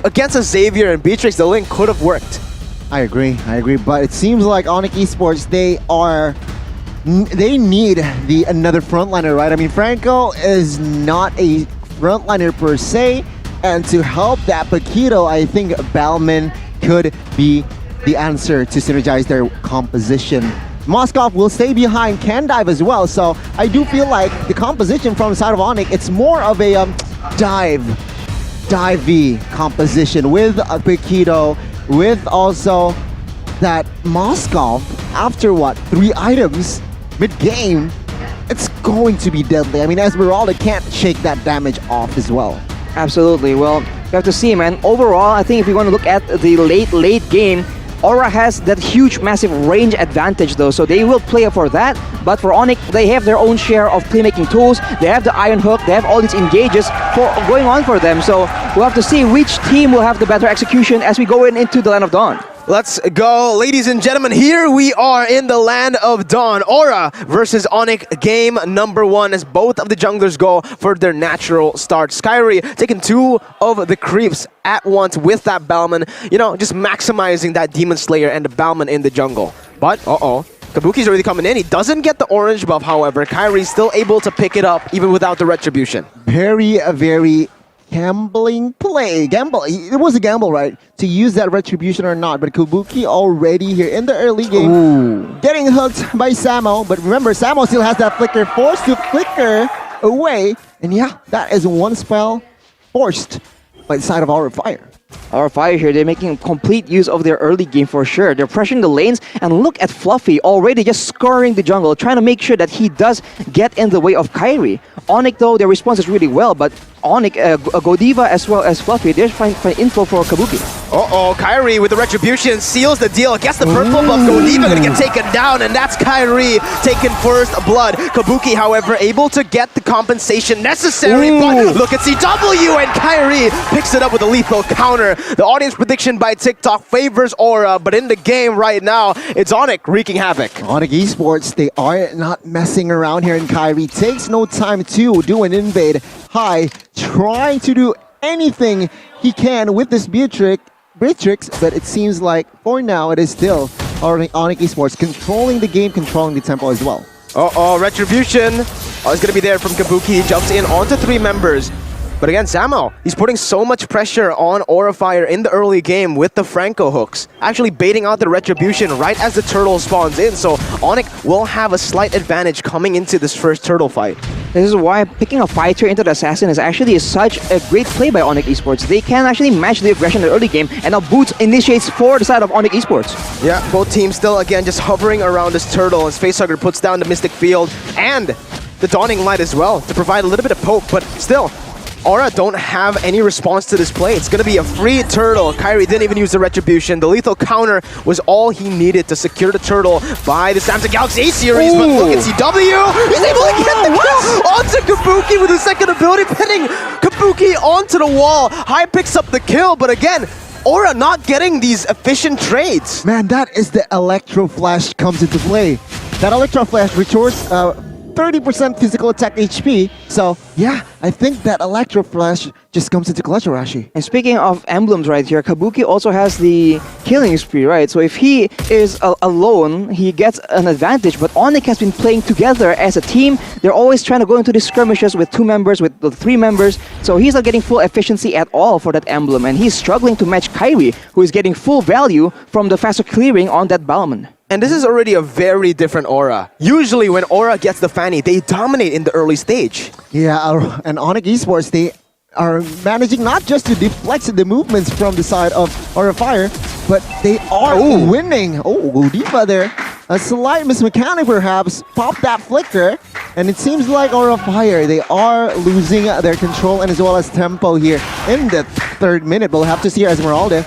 Against a Xavier and Beatrix, the link could have worked. I agree, but it seems like ONIC Esports, they need another frontliner, right? I mean, Franco is not a frontliner per se, and to help that Paquito, I think Balman could be the answer to synergize their composition. Moskov will stay behind, can dive as well, so I do feel like the composition from the side of ONIC, it's more of a dive-y composition with Paquito, with also that Moskov, after what, 3 items mid-game, it's going to be deadly. I mean, Esmeralda can't shake that damage off as well. Absolutely. Well, you have to see, man. Overall, I think if you want to look at the late game, Aura has that huge, massive range advantage though, so they will play for that. But for ONIC, they have their own share of playmaking tools. They have the Iron Hook, they have all these engages going on for them. So we'll have to see which team will have the better execution as we go into the Land of Dawn. Let's go, ladies and gentlemen. Here we are in the Land of Dawn. Aura versus ONIC, game number 1, as both of the junglers go for their natural start. Skyrie taking 2 of the creeps at once with that Balman, you know, just maximizing that Demon Slayer and the Balman in the jungle. But, Kabuki's already coming in. He doesn't get the orange buff, however. Kyrie's still able to pick it up even without the retribution. Very gambling play. It was a gamble, right? To use that retribution or not. But Kabuki already here in the early game, getting hooked by Samo. But remember, Samo still has that flicker, forced to flicker away. And yeah, that is one spell forced by the side of our Fire. Our Fire here, they're making complete use of their early game for sure. They're pressuring the lanes, and look at Fluffy already just scoring the jungle, trying to make sure that he does get in the way of Kyrie. ONIC though, their response is really well, but ONIC, Godiva as well as Fluffy, they're finding info for Kabuki. Kyrie with the retribution seals the deal, gets the purple buff. Godiva gonna get taken down, and that's Kyrie taking first blood. Kabuki, however, able to get the compensation necessary, but look at CW, and Kyrie picks it up with a lethal counter. The audience prediction by TikTok favors Aura, but in the game right now, it's ONIC wreaking havoc. ONIC Esports, they are not messing around here, and Kyrie takes no time to do an invade high, trying to do anything he can with this Beatrix, but it seems like for now it is still ONIC Esports controlling the game, controlling the tempo as well. Retribution is going to be there from Kabuki. He jumps in onto 3 members. But again, Samo, he's putting so much pressure on Aura Fire in the early game with the Franco hooks, actually baiting out the retribution right as the turtle spawns in. So ONIC will have a slight advantage coming into this first turtle fight. This is why picking a fighter into the assassin is actually such a great play by ONIC Esports. They can actually match the aggression in the early game, and now Boots initiates for the side of ONIC Esports. Yeah, both teams still again just hovering around this turtle as Facehugger puts down the Mystic Field and the Dawning Light as well to provide a little bit of poke, but still, Aura don't have any response to this play. It's going to be a free turtle. Kyrie didn't even use the retribution. The lethal counter was all he needed to secure the turtle by the Samsung Galaxy A-Series. But look at CW. He's able to get the kill onto Kabuki with the second ability, pinning Kabuki onto the wall. High picks up the kill, but again, Aura not getting these efficient trades. Man, that is the Electro Flash comes into play. That Electro Flash restores 30% physical attack HP. So yeah, I think that Electro Flash just comes into clutch, Arashi. And speaking of emblems right here, Kabuki also has the killing spree, right? So if he is alone, he gets an advantage. But ONIC has been playing together as a team. They're always trying to go into these skirmishes with 2 members, with the 3 members. So he's not getting full efficiency at all for that emblem. And he's struggling to match Kyrie, who is getting full value from the faster clearing on that Balman. And this is already a very different Aura. Usually when Aura gets the Fanny, they dominate in the early stage. Yeah, and ONIC Esports, they are managing not just to deflect the movements from the side of Aura Fire, but they are winning. Godiva there. A slight mismechanic perhaps, pop that flicker, and it seems like Aura Fire, they are losing their control and as well as tempo here in the 3rd minute. We'll have to see Esmeralda.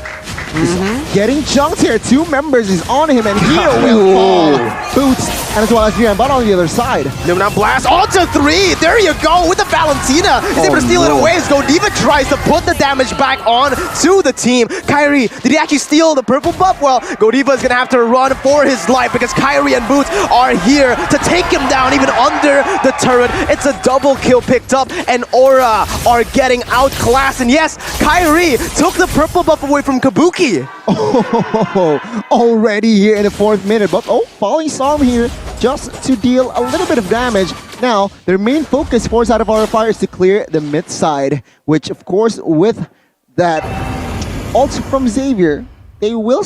He's getting jumped here. 2 members is on him, and here will fall. Boots and as well as Drian, but on the other side. Numenon Blast onto 3. There you go with the Valentina. He's able to steal it away as Godiva tries to put the damage back on to the team. Kyrie, did he actually steal the purple buff? Well, Godiva is going to have to run for his life because Kyrie and Boots are here to take him down even under the turret. It's a double kill picked up, and Aura are getting outclassed. And yes, Kyrie took the purple buff away from Kabuki. Oh, already here in the 4th minute, but Falling Storm here just to deal a little bit of damage. Now, their main focus for side of our fire is to clear the mid side, which of course with that ult from Xavier, they will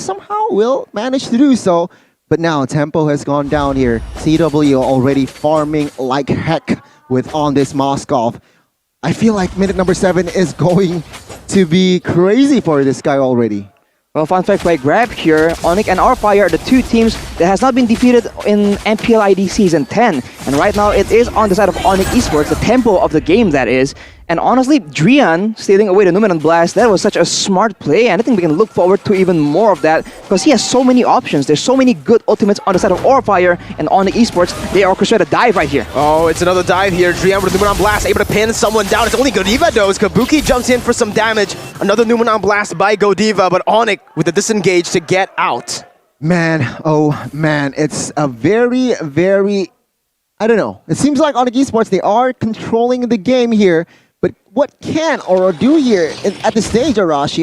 manage to do so. But now tempo has gone down here. CW already farming like heck with on this Moskov. I feel like minute number 7 is going to be crazy for this guy already. Well, fun fact by Grab here, ONIC and OurFire are the 2 teams that has not been defeated in MPL ID Season 10. And right now it is on the side of ONIC Esports, the tempo of the game that is. And honestly, Drian stealing away the Numenon Blast, that was such a smart play, and I think we can look forward to even more of that because he has so many options. There's so many good ultimates on the side of OurFire and ONIC Esports. They orchestrate a dive right here. Oh, it's another dive here. Drian with the Numenon Blast, able to pin someone down. It's only Godiva though, as Kabuki jumps in for some damage. Another Numenon Blast by Godiva, but ONIC with the disengage to get out. Man, oh man, it's a very, I don't know. It seems like ONIC Esports, they are controlling the game here. But what can Aura do here at this stage, Arashi?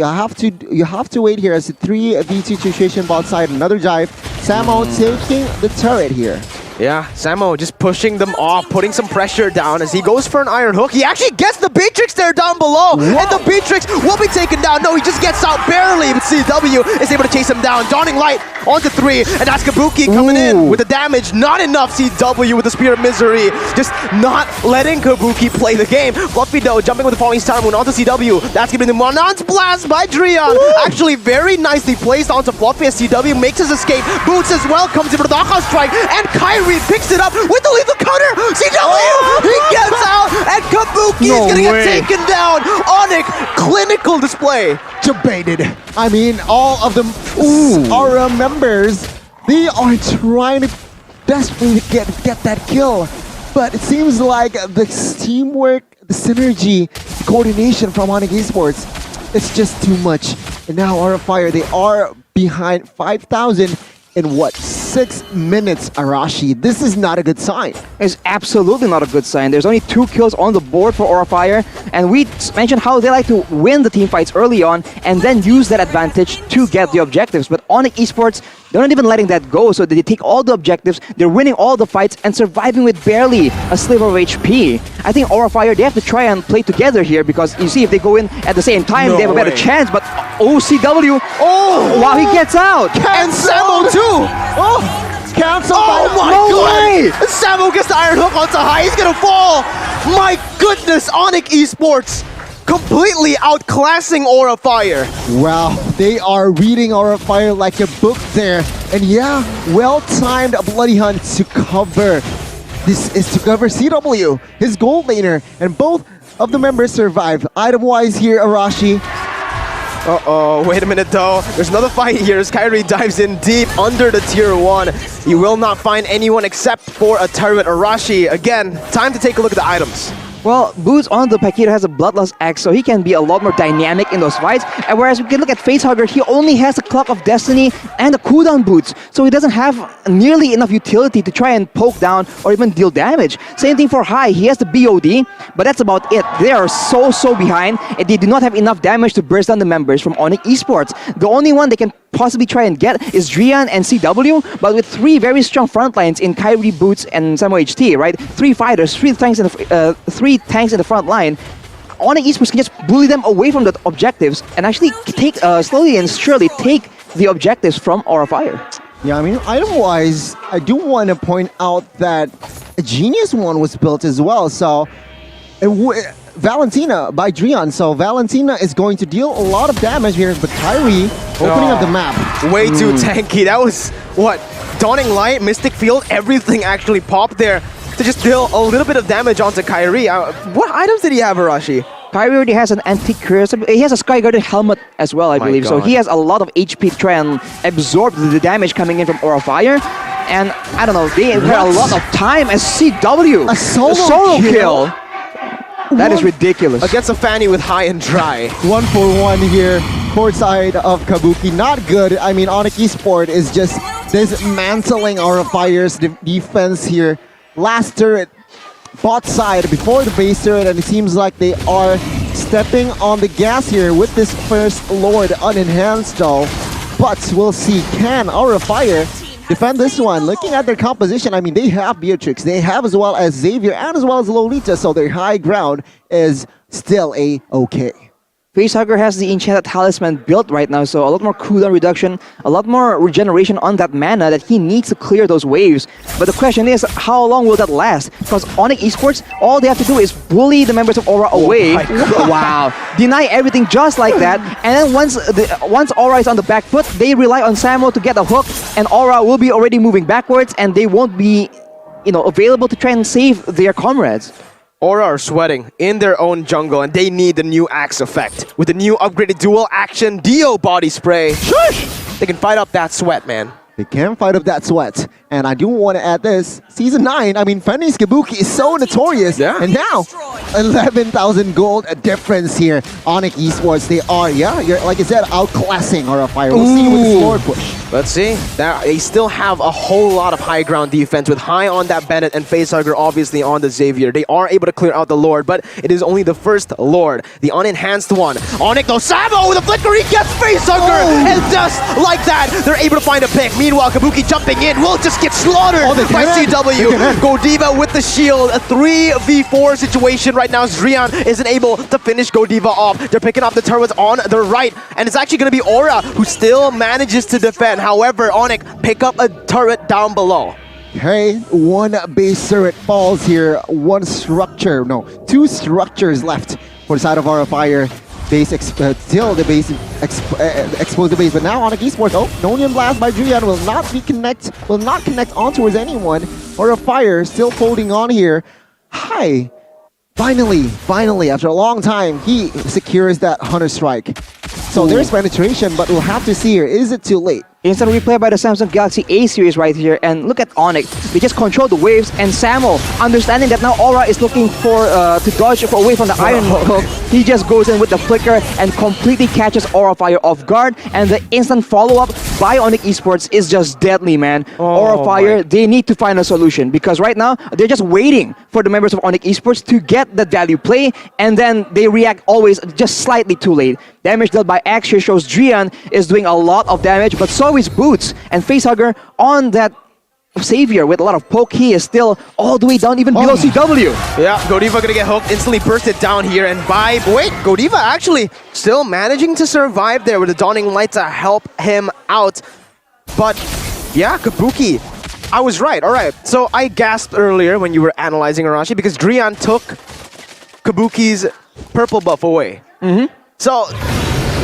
You have to wait here as a 3v2 situation bot side. Another dive. Samo taking the turret here. Yeah, Samo just pushing them off, putting some pressure down as he goes for an Iron Hook. He actually gets the Beatrix there down below, and the Beatrix will be taken down. No, he just gets out barely, but CW is able to chase him down. Dawning Light onto 3, and that's Kabuki coming in with the damage. Not enough. CW with the Spear of Misery, just not letting Kabuki play the game. Fluffy though, jumping with the Falling Star Moon onto CW. That's gonna be the Monon's Blast by Drian. Actually very nicely placed onto Fluffy as CW makes his escape. Boots as well comes in for the Knockout Strike, and Kyrie picks it up with the lethal cutter. CW, he gets out, and Kabuki is gonna get taken down. ONIC, clinical display. Debated. I mean, all of them Aura members, they are trying to desperately get that kill. But it seems like the teamwork, the synergy, the coordination from ONIC Esports, it's just too much. And now OurFire, they are behind 5,000 in what, 6 minutes, Arashi. This is not a good sign. It's absolutely not a good sign. There's only 2 kills on the board for OurFire, and we mentioned how they like to win the team fights early on and then use that advantage to get the objectives. But ONIC Esports, they're not even letting that go, so they take all the objectives, they're winning all the fights and surviving with barely a sliver of HP. I think OurFire, they have to try and play together here because you see if they go in at the same time, they have a better chance, but OCW, wow, he gets out! And Samo too! Cancel! Oh my god! Samo gets the Iron Hook onto high, he's gonna fall! My goodness, ONIC Esports completely outclassing OurFire. Wow, they are reading OurFire like a book there. And yeah, well-timed Bloody Hunt to cover. This is to cover CW, his gold laner, and both of the members survive. Item-wise here, Arashi. Uh-oh, wait a minute though. There's another fight here as Kyrie dives in deep under the tier 1. He will not find anyone except for a turret. Arashi, again, time to take a look at the items. Well, Boots on the Paquito has a Bloodlust Axe, so he can be a lot more dynamic in those fights. And whereas we can look at Facehugger, he only has a Clock of Destiny and a cooldown boots, so he doesn't have nearly enough utility to try and poke down or even deal damage. Same thing for High, he has the BOD, but that's about it. They are so behind, and they do not have enough damage to burst down the members from ONIC Esports. The only one they can possibly try and get is Drian and CW, but with 3 very strong front lines in Kyrie, Boots, and Samo HT, right? 3 fighters, 3 tanks in the front line. ONIC Esports can just bully them away from the objectives and actually take slowly and surely take the objectives from OurFire. Yeah, I mean, item-wise, I do want to point out that a Genius one was built as well, so Valentina by Drian, so Valentina is going to deal a lot of damage here, but Kyrie opening up the map. Way too tanky. That was, what, Dawning Light, Mystic Field, everything actually popped there to just deal a little bit of damage onto Kyrie. What items did he have, Arashi? Kyrie already has an Antique Curse. He has a Sky Guardian helmet as well, I believe. God. So he has a lot of HP to try and absorb the damage coming in from OurFire. and I don't know, they had a lot of time as CW. A solo kill. That is ridiculous. Against a Fanny with high and dry. 1-for-1 here, court side of Kabuki. Not good. I mean, ONIC Esports is just dismantling our Fire's defense here. Last turret, bot side before the base turret, and it seems like they are stepping on the gas here with this first Lord unenhanced though. But we'll see, can our Fire defend this one? Looking at their composition, I mean, they have Beatrix, they have as well as Xavier, and as well as Lolita, so their high ground is still a-okay. Facehugger has the Enchanted Talisman built right now, so a lot more cooldown reduction, a lot more regeneration on that mana that he needs to clear those waves. But the question is, how long will that last? Because ONIC Esports, all they have to do is bully the members of Aura away. Wow. Deny everything just like that. And then once Aura is on the back foot, they rely on Samo to get a hook, and Aura will be already moving backwards, and they won't be, available to try and save their comrades. Aura are sweating in their own jungle, and they need the new Axe effect. With the new upgraded dual action Dio body spray, shush! They can fight up that sweat, man. They can fight up that sweat. And I do want to add this. Season 9, I mean, Fanny's Kabuki is so notorious. Yeah. And now, 11,000 gold difference here. ONIC Esports, they are, like I said, outclassing our Fire. We'll see with this Lord push. Let's see. They still have a whole lot of high ground defense with high on that Bennett and Facehugger obviously on the Xavier. They are able to clear out the Lord, but it is only the first Lord, the unenhanced one. ONIC though, Samo with a flicker, he gets Facehugger, and just like that, they're able to find a pick. Meanwhile, Kabuki jumping in will just get slaughtered by CW. Godiva with the shield, a 3v4 situation right now. Zrian isn't able to finish Godiva off. They're picking up the turrets on the right, and it's actually going to be Aura who still manages to defend. However, ONIC pick up a turret down below. Okay, one base turret falls here. Two structures left for the side of our Fire. Still the base exposed the base, but now ONIC Esports. Oh, Nonian Blast by Drian will not connect on towards anyone. Or a Fire still holding on here. Hi. Finally, after a long time, he secures that Hunter Strike. So there's penetration, but we'll have to see here. Is it too late? Instant replay by the Samsung Galaxy A series right here, and look at ONIC. They just control the waves, and Samo, understanding that now Aura is looking for to dodge away from the Iron Hook, he just goes in with the flicker and completely catches Aura Fire off guard, and the instant follow-up by ONIC Esports is just deadly, man. Aura Fire, they need to find a solution, because right now, they're just waiting for the members of ONIC Esports to get the value play, and then they react always just slightly too late. Damage dealt by Axe here shows Drian is doing a lot of damage, but so is Boots, and Facehugger on that Xavier with a lot of poke. He is still all the way down, even below CW. Yeah, Godiva gonna get hooked, instantly bursted down here, and Godiva actually still managing to survive there with the Dawning Light to help him out. But yeah, Kabuki, I was right. All right, so I gasped earlier when you were analyzing Arashi because Drian took Kabuki's purple buff away. So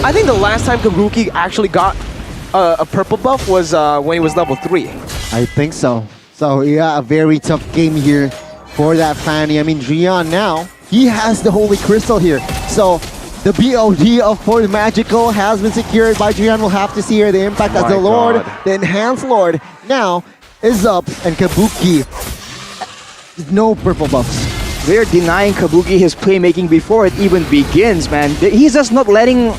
I think the last time Kabuki actually got a purple buff was when he was level 3. I think so. So yeah, a very tough game here for that Fanny. I mean, Drian now, he has the Holy Crystal here. So the BOD of for the Magical has been secured by Drian. We'll have to see here the impact as the Lord, the Enhanced Lord, now is up, and Kabuki, no purple buffs. They're denying Kabuki his playmaking before it even begins, man. He's just not letting...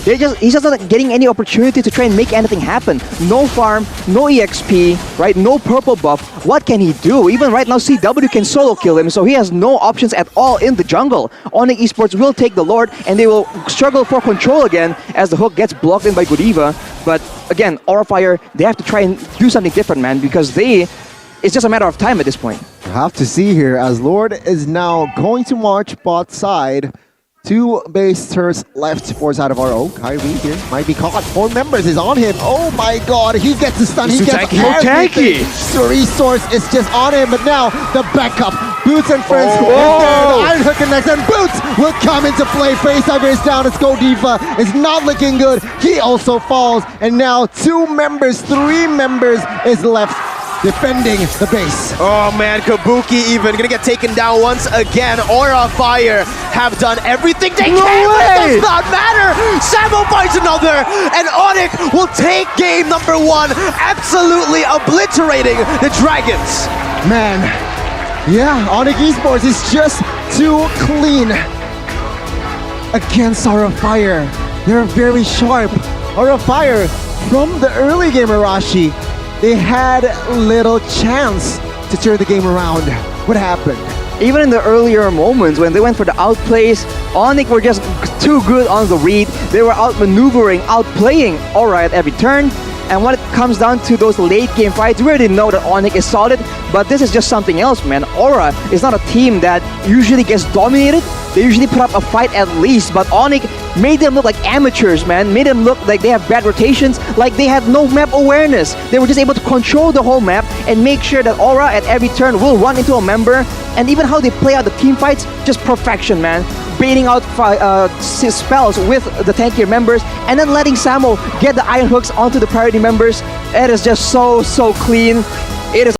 He's just not getting any opportunity to try and make anything happen. No farm, no EXP, right? No purple buff. What can he do? Even right now, CW can solo kill him, so he has no options at all in the jungle. ONIC Esports will take the Lord, and they will struggle for control again as the hook gets blocked in by Godiva. But again, Aura Fire, they have to try and do something different, man, because it's just a matter of time at this point. We'll have to see here as Lord is now going to march bot side. 2 base turrets left for side of our own. Kyrie here might be caught. 4 members is on him. Oh my god, he gets the stun. He gets everything. So resource is just on him, but now the backup. Boots and friends. The Iron Hook connects, and Boots will come into play. Facehugger is down. It's Godiva. It's not looking good. He also falls, and now 3 members is left defending the base. Oh man, Kabuki even gonna get taken down once again. Aura Fire have done everything they No can, but it way! does not matter. Samo finds another, and ONIC will take game number 1, absolutely obliterating the Dragons. Man, yeah, ONIC Esports is just too clean against Aura Fire. They're very sharp. Aura Fire, from the early game, Arashi, they had little chance to turn the game around. What happened? Even in the earlier moments when they went for the outplays, ONIC were just too good on the read. They were outmaneuvering, outplaying Aura at every turn. And when it comes down to those late game fights, we already know that ONIC is solid, but this is just something else, man. Aura is not a team that usually gets dominated. They usually put up a fight at least, but ONIC made them look like amateurs, man. Made them look like they have bad rotations, like they have no map awareness. They were just able to control the whole map and make sure that Aura at every turn will run into a member. And even how they play out the team fights, just perfection, man. Baiting out spells with the tankier members and then letting Samo get the iron hooks onto the priority members. It is just so clean. It is